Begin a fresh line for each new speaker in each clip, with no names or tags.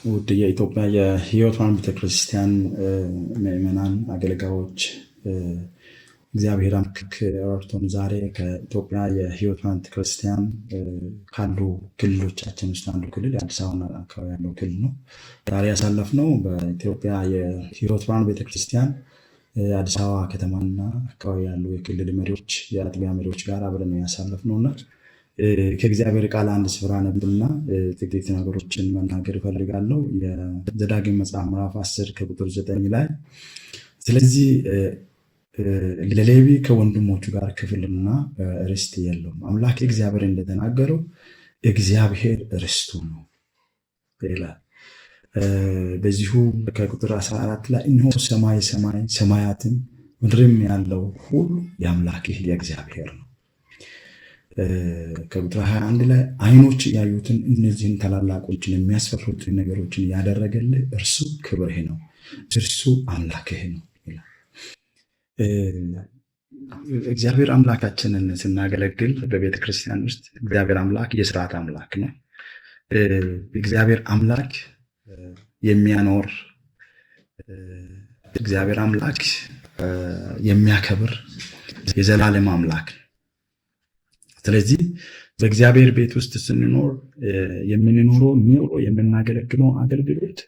ውድ የኢትዮጵያ የሕይወት ብርሃን ቤተክርስቲያን ምዕመናን አገልጋዮች እግዚአብሔር አምላክ ረድቶን ዛሬ ከኢትዮጵያ የሕይወት ብርሃን ቤተክርስቲያን ካሉ ክልሎቻችን ውስጥ አንዱ ክልል የአዲስ አበባ አካባቢ ያለው ክልል ነው። ዛሬ ያሳለፍነው በኢትዮጵያ የሕይወት ብርሃን ቤተክርስቲያን አዲስ አበባ ከተማና አካባቢ ያሉ የክልል መሪዎች፣ የአጥቢያ መሪዎች ጋር አብረን ያሳለፍነውና ከእግዚአብሔር ቃል አንድ ስፍራ ነብና ጥቂት ነገሮችን መናገር እፈልጋለሁ። የዘዳግም መጽሐፍ ምዕራፍ 10 ከቁጥር 9 ላይ ስለዚህ ለሌዊ ከወንድሞቹ ጋር ክፍልና ርስት የለውም፣ አምላክ እግዚአብሔር እንደተናገረው እግዚአብሔር ርስቱ ነው ይላል። በዚሁ ከቁጥር 14 ላይ እነሆ ሰማያትን ምድርም ያለው ሁሉ የአምላክህ የእግዚአብሔር ነው። ከቁጥር 21 ላይ ዓይኖች ያዩትን እነዚህን ታላላቆችን የሚያስፈሩትን ነገሮችን ያደረገልህ እርሱ ክብርህ ነው፣ እርሱ አምላክህ ነው ይላል። እግዚአብሔር አምላካችንን ስናገለግል በቤተ ክርስቲያን ውስጥ እግዚአብሔር አምላክ የሥርዓት አምላክ ነው። እግዚአብሔር አምላክ የሚያኖር፣ እግዚአብሔር አምላክ የሚያከብር የዘላለም አምላክ ነው። ስለዚህ በእግዚአብሔር ቤት ውስጥ ስንኖር የምንኖረው ኑሮ የምናገለግለው አገልግሎት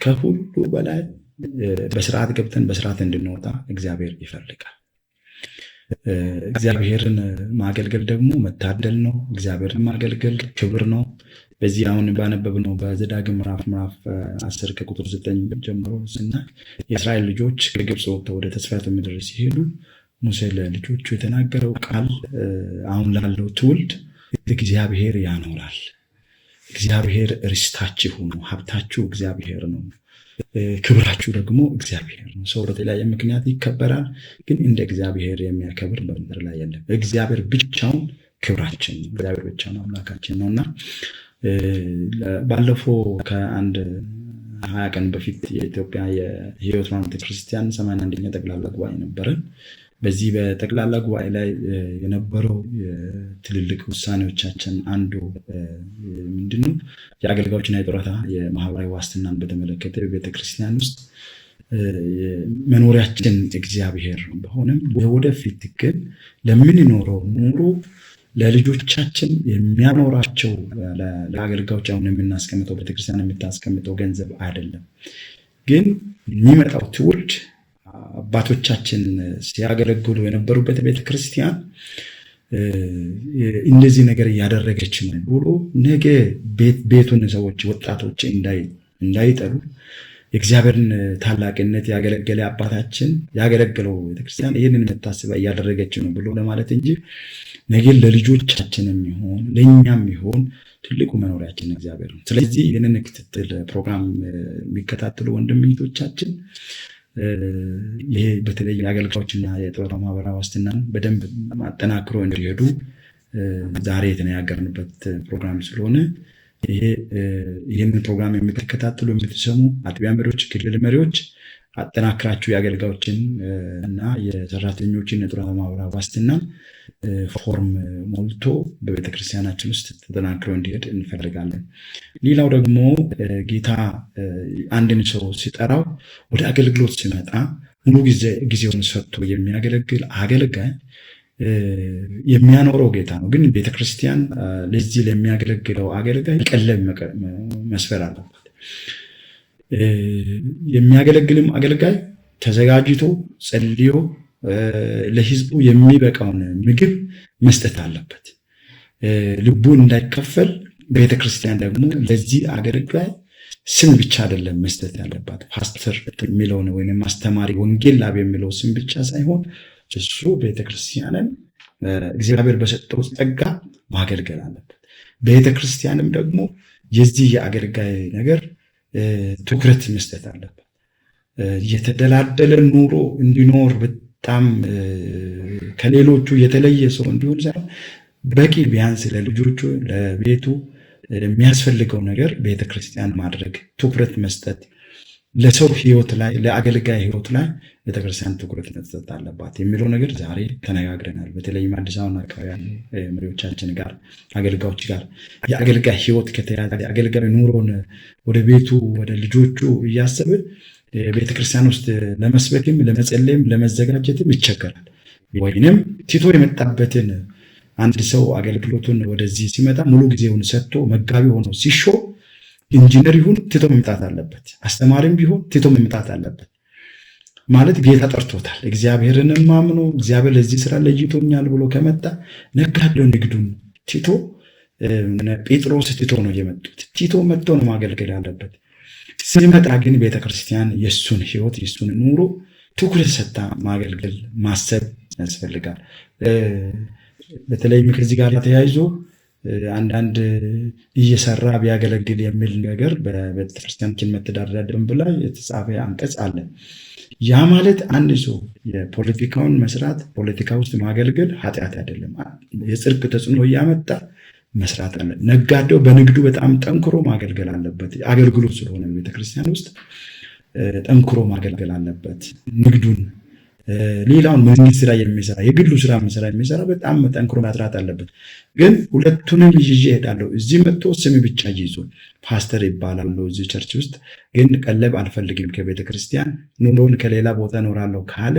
ከሁሉ በላይ በስርዓት ገብተን በስርዓት እንድንወጣ እግዚአብሔር ይፈልጋል። እግዚአብሔርን ማገልገል ደግሞ መታደል ነው። እግዚአብሔርን ማገልገል ክብር ነው። በዚህ አሁን ባነበብነው በዘዳግም ምዕራፍ 10 ከቁጥር 9 ጀምሮ ስናይ የእስራኤል ልጆች ከግብፅ ወጥተው ወደ ተስፋይቱ ምድር ሲሄዱ ሙሴ ለልጆቹ የተናገረው ቃል አሁን ላለው ትውልድ እግዚአብሔር ያኖራል፣ እግዚአብሔር ርስታችሁ ነው፣ ሀብታችሁ እግዚአብሔር ነው፣ ክብራችሁ ደግሞ እግዚአብሔር ነው። ሰው በተለያየ ምክንያት ይከበራል፣ ግን እንደ እግዚአብሔር የሚያከብር በምድር ላይ የለም። እግዚአብሔር ብቻውን ክብራችን ነው፣ እግዚአብሔር ብቻውን አምላካችን ነውና ባለፈው ከአንድ 20 ቀን በፊት የኢትዮጵያ የሕይወት ብርሃን ቤተክርስቲያን 81ኛ ጠቅላላ ጉባኤ ነበረን። በዚህ በጠቅላላ ጉባኤ ላይ የነበረው ትልልቅ ውሳኔዎቻችን አንዱ ምንድነው? የአገልጋዮችና የጡረታ የማህበራዊ ዋስትናን በተመለከተ በቤተክርስቲያን ውስጥ መኖሪያችን እግዚአብሔር በሆነም ወደፊት ግን ለምንኖረው ኑሮ ለልጆቻችን የሚያኖራቸው ለአገልጋዮች አሁን የምናስቀምጠው ቤተክርስቲያን የምታስቀምጠው ገንዘብ አይደለም፣ ግን የሚመጣው ትውልድ አባቶቻችን ሲያገለግሉ የነበሩበት ቤተክርስቲያን እንደዚህ ነገር እያደረገች ነው ብሎ ነገ ቤቱን ሰዎች ወጣቶች እንዳይጠሉ የእግዚአብሔርን ታላቅነት ያገለገለ አባታችን ያገለገለው ቤተክርስቲያን ይህንን መታሰቢያ እያደረገች ነው ብሎ ለማለት እንጂ ነገ ለልጆቻችንም ይሆን ለእኛም ይሆን ትልቁ መኖሪያችን እግዚአብሔር ነው። ስለዚህ ይህንን ክትትል ፕሮግራም የሚከታተሉ ወንድም እህቶቻችን ይሄ በተለይ የአገልጋዮችና የጡረታ ማህበራዊ ዋስትናን በደንብ አጠናክሮ እንዲሄዱ ዛሬ የተነጋገርንበት ፕሮግራም ስለሆነ ይህንን ፕሮግራም የምትከታተሉ የምትሰሙ አጥቢያ መሪዎች፣ ክልል መሪዎች አጠናክራችሁ የአገልጋዮችን እና የሰራተኞችን የጡረታ ማህበራዊ ዋስትናን ፎርም ሞልቶ በቤተክርስቲያናችን ውስጥ ተጠናክሮ እንዲሄድ እንፈልጋለን። ሌላው ደግሞ ጌታ አንድን ሰው ሲጠራው ወደ አገልግሎት ሲመጣ ሙሉ ጊዜውን ሰጥቶ የሚያገለግል አገልጋይ የሚያኖረው ጌታ ነው። ግን ቤተክርስቲያን ለዚህ ለሚያገለግለው አገልጋይ ቀለብ መስፈር አለበት። የሚያገለግልም አገልጋይ ተዘጋጅቶ ጸልዮ ለህዝቡ የሚበቃውን ምግብ መስጠት አለበት። ልቡ እንዳይከፈል ቤተክርስቲያን ደግሞ ለዚህ አገልጋይ ስም ብቻ አይደለም መስጠት ያለባት። ፓስተር የሚለውን ወይም አስተማሪ ወንጌል ላብ የሚለው ስም ብቻ ሳይሆን እሱ ቤተክርስቲያንን እግዚአብሔር በሰጠው ጸጋ ማገልገል አለበት። ቤተክርስቲያንም ደግሞ የዚህ የአገልጋይ ነገር ትኩረት መስጠት አለበት። የተደላደለ ኑሮ እንዲኖር በጣም ከሌሎቹ የተለየ ሰው እንዲሆን ሳይሆን በቂ ቢያንስ ለልጆቹ ለቤቱ የሚያስፈልገው ነገር ቤተክርስቲያን ማድረግ ትኩረት መስጠት ለሰው ህይወት ላይ ለአገልጋይ ህይወት ላይ ቤተክርስቲያን ትኩረት መስጠት አለባት የሚለው ነገር ዛሬ ተነጋግረናል። በተለይም አዲስ አበባ አካባቢ መሪዎቻችን ጋር አገልጋዮች ጋር የአገልጋይ ህይወት ከተያዘ የአገልጋይ ኑሮን ወደ ቤቱ ወደ ልጆቹ እያሰበ ቤተክርስቲያን ውስጥ ለመስበክም ለመጸለይም ለመዘጋጀትም ይቸገራል። ወይንም ቲቶ የመጣበትን አንድ ሰው አገልግሎቱን ወደዚህ ሲመጣ ሙሉ ጊዜውን ሰጥቶ መጋቢ ሆኖ ሲሾም ኢንጂነር ይሁን ቲቶ መምጣት አለበት። አስተማሪም ቢሆን ቲቶ መምጣት አለበት። ማለት ጌታ ጠርቶታል። እግዚአብሔርንም ማምኖ እግዚአብሔር ለዚህ ስራ ለይቶኛል ብሎ ከመጣ ነጋዴው ንግዱን ቲቶ ጴጥሮስ ቲቶ ነው የመጡት። ቲቶ መጥቶ ነው ማገልገል ያለበት። ሲመጣ ግን ቤተክርስቲያን የሱን ህይወት የሱን ኑሮ ትኩረት ሰጥታ ማገልገል ማሰብ ያስፈልጋል። በተለይም ከዚህ ጋር ተያይዞ አንዳንድ እየሰራ ቢያገለግል የሚል ነገር በቤተክርስቲያናችን መተዳደሪያ ደንብ ላይ የተጻፈ አንቀጽ አለ። ያ ማለት አንድ ሰው የፖለቲካውን መስራት ፖለቲካ ውስጥ ማገልገል ኃጢአት አይደለም። የጽድቅ ተጽዕኖ እያመጣ መስራት አለ። ነጋዴው በንግዱ በጣም ጠንክሮ ማገልገል አለበት። አገልግሎት ስለሆነ ቤተክርስቲያን ውስጥ ጠንክሮ ማገልገል አለበት። ንግዱን ሌላውን መንግስት ስራ የሚሰራ የግሉ ስራ የሚሰራ በጣም ጠንክሮ መስራት አለበት። ግን ሁለቱንም ይዤ እሄዳለሁ እዚህ መጥቶ ስም ብቻ ይዞ ፓስተር ይባላል እዚህ ቸርች ውስጥ ግን ቀለብ አልፈልግም ከቤተክርስቲያን ኑሮን ከሌላ ቦታ እኖራለሁ ካለ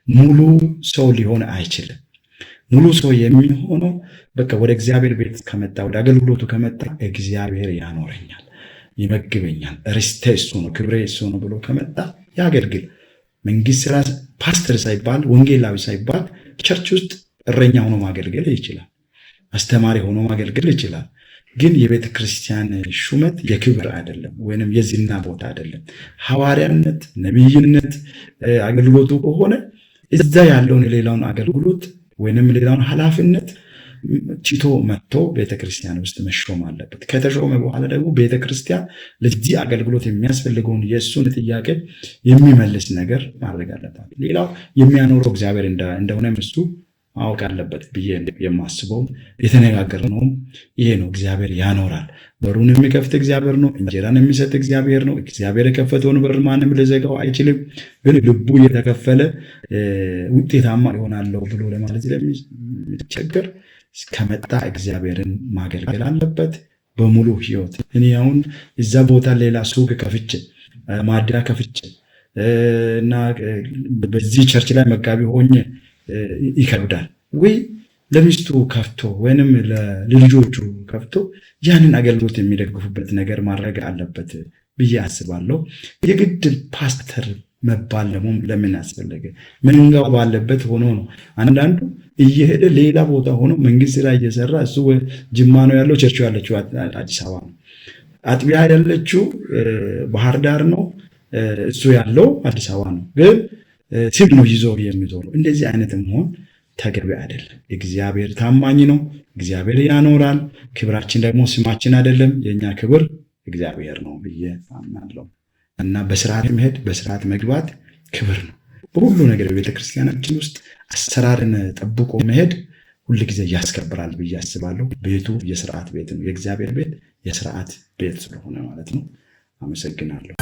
ሙሉ ሰው ሊሆን አይችልም። ሙሉ ሰው የሚሆነው በቃ ወደ እግዚአብሔር ቤት ከመጣ ወደ አገልግሎቱ ከመጣ እግዚአብሔር ያኖረኛል፣ ይመግበኛል፣ ርስቴ እሱ ነው፣ ክብሬ እሱ ነው ብሎ ከመጣ ያገልግል። መንግስት ስራ ፓስተር ሳይባል ወንጌላዊ ሳይባል ቸርች ውስጥ እረኛ ሆኖ ማገልገል ይችላል። አስተማሪ ሆኖ ማገልገል ይችላል። ግን የቤተ ክርስቲያን ሹመት የክብር አይደለም፣ ወይንም የዝና ቦታ አይደለም። ሐዋርያነት፣ ነቢይነት አገልግሎቱ ከሆነ እዛ ያለውን ሌላውን አገልግሎት ወይንም ሌላውን ኃላፊነት ቲቶ መጥቶ ቤተክርስቲያን ውስጥ መሾም አለበት። ከተሾመ በኋላ ደግሞ ቤተክርስቲያን ለዚህ አገልግሎት የሚያስፈልገውን የእሱን ጥያቄ የሚመልስ ነገር ማድረግ አለበት። ሌላው የሚያኖረው እግዚአብሔር እንደሆነ እሱ ማወቅ አለበት ብዬ የማስበው የተነጋገርነው ይሄ ነው። እግዚአብሔር ያኖራል። በሩን የሚከፍት እግዚአብሔር ነው። እንጀራን የሚሰጥ እግዚአብሔር ነው። እግዚአብሔር የከፈተውን በር ማንም ሊዘጋው አይችልም። ግን ልቡ እየተከፈለ ውጤታማ ይሆናለሁ ብሎ ለማለት ስለሚቸገር ከመጣ እግዚአብሔርን ማገልገል አለበት በሙሉ ህይወት። እኔ አሁን እዛ ቦታ ሌላ ሱቅ ከፍቼ ማደያ ከፍቼ እና በዚህ ቸርች ላይ መጋቢ ሆኜ ይከብዳል ወይ? ለሚስቱ ከፍቶ ወይንም ለልጆቹ ከፍቶ ያንን አገልግሎት የሚደግፉበት ነገር ማድረግ አለበት ብዬ አስባለሁ። የግድ ፓስተር መባል ደግሞ ለምን አስፈለገ? መንጋው ባለበት ሆኖ ነው። አንዳንዱ እየሄደ ሌላ ቦታ ሆኖ መንግስት ላይ እየሰራ እሱ ጅማ ነው ያለው፣ ቸርቹ ያለችው አዲስ አበባ ነው። አጥቢያ ያለችው ባህር ዳር ነው፣ እሱ ያለው አዲስ አበባ ነው። ግን ስም ነው ይዞ የሚዞረው። እንደዚህ አይነት መሆን ተገቢ አይደለም። እግዚአብሔር ታማኝ ነው። እግዚአብሔር ያኖራል። ክብራችን ደግሞ ስማችን አይደለም። የኛ ክብር እግዚአብሔር ነው ብዬ አምናለሁ። እና በስርዓት መሄድ በስርዓት መግባት ክብር ነው። በሁሉ ነገር በቤተክርስቲያናችን ውስጥ አሰራርን ጠብቆ መሄድ ሁልጊዜ ያስከብራል ብዬ አስባለሁ። ቤቱ የስርዓት ቤት ነው። የእግዚአብሔር ቤት የስርዓት ቤት ስለሆነ ማለት ነው። አመሰግናለሁ።